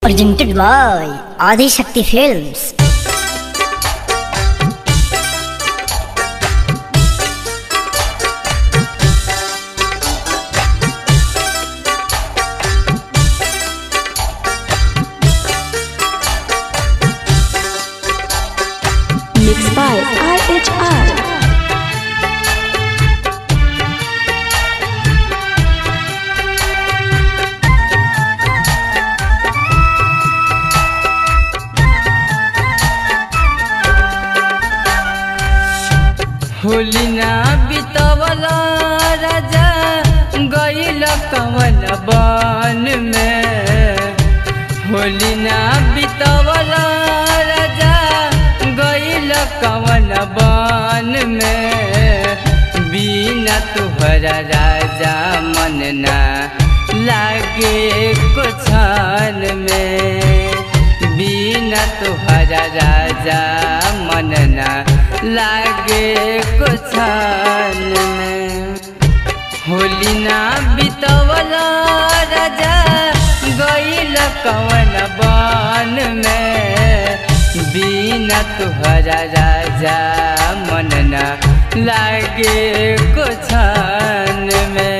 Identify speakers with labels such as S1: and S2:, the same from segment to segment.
S1: Presented by Adi Shakti Films.
S2: Mixed by RHR.
S3: Holi ना बितवला राजा गइल कवन बन में। होली ना बितवला राजा गइल कवन बन में। बिना तुहरा राजा मन ना लागे कुछन में। बिना तुहरा राजा मन ना लागे कुछन में। होली ना बितवला राजा गइल कवन बन में। बिना तुहरा राजा मन ना लागे कुछन में।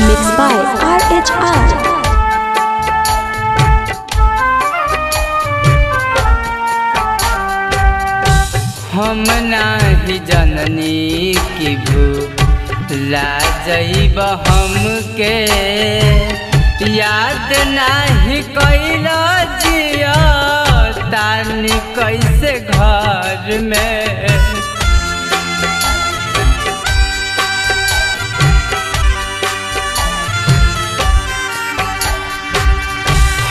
S2: Mixed by RHR.
S3: हम नाही जननी की भूला जइब हमके। याद नाही कैल जिया तानी कैसे घर में।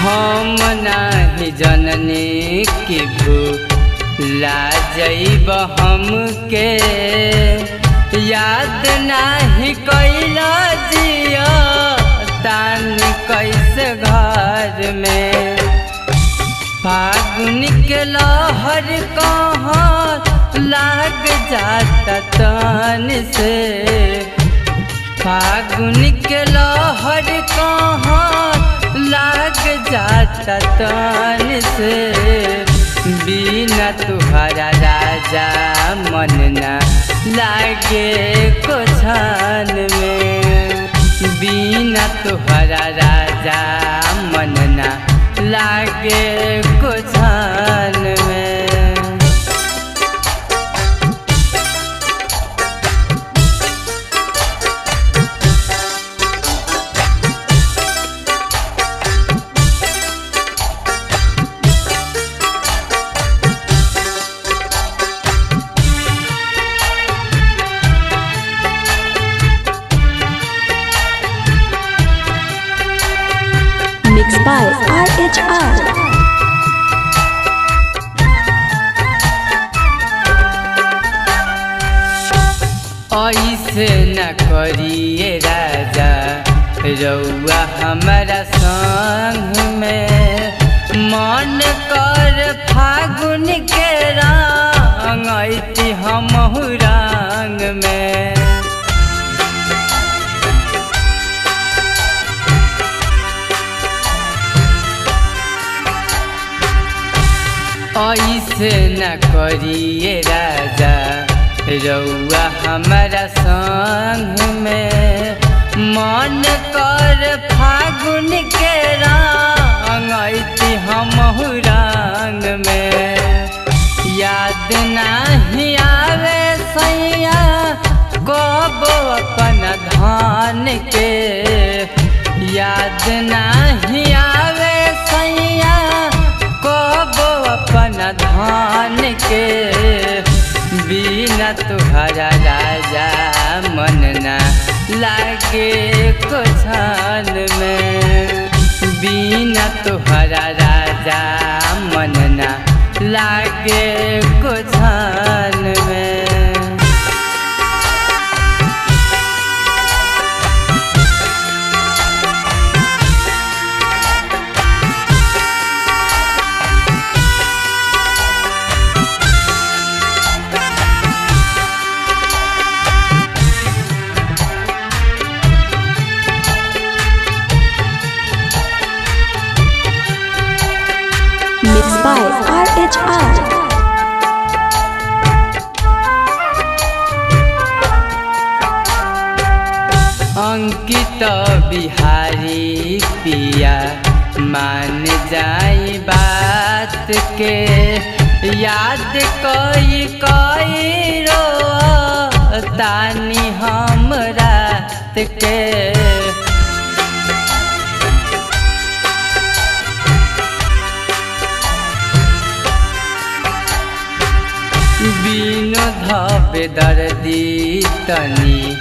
S3: हम नाही जननी की भूला जइब हमके। याद नाही कैल जिया तानी कैसे घर में। फागुन के लहर कहाँ लाग जाता तन से। फागुन के लहर कहाँ लाग जाता तन से। बिना तुहरा राजा मन ना लागे कुछन में। बिना तुहरा राजा मन ना लागे कुछन में।
S2: Mixed by RHR.
S3: ऐसे न करिए राजा रउआ हमारा संग में। मन कर फागुन के रंग ऐती हमहु रंग में। ऐसे न करिए राजा रउआ हमारा संग में। मन कर फागुन के रंग ऐती हमहु रंग में। याद नहीं आवे सैया कब अपन धान के। याद नहीं आवे सैया कब अपन धान के। बिना तुहरा राजा मन ना लागे कुछन में। बिना तुहरा राजा मन ना लागे कुछन में। अंकित बिहारी पिया मान जाई बात के, याद कोई कोई रो तानी हम रात के। बिनु धबे दर्दी तनी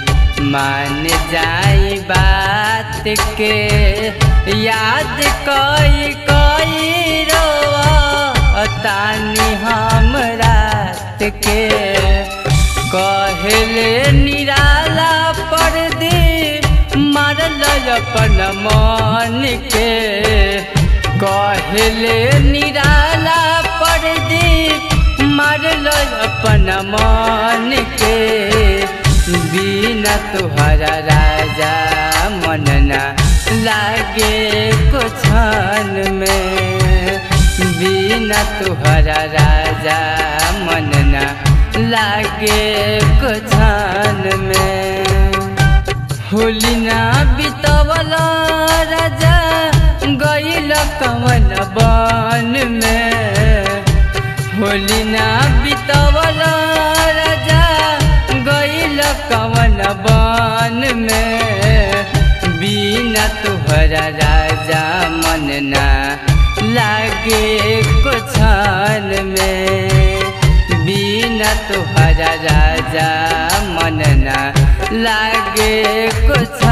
S3: मान जाई बात के, याद कोई कोई रो तानी हम रात के। कहले निराला पर दे मारल अपन मन के, कहले निराला पर दे मारल अपन मन के। बिना तुहरा राजा मन ना लागे कुछन में, बिना तुहरा राजा मन ना लागे कुछन में। होली ना बितवल राजा गइल कवन बन में, होली ना बितवल राजा गइल कवन बन में। बिना तुहरा राजा मन ना लागे कुछन में, बिना तुहरा राजा मन ना लागे कुछ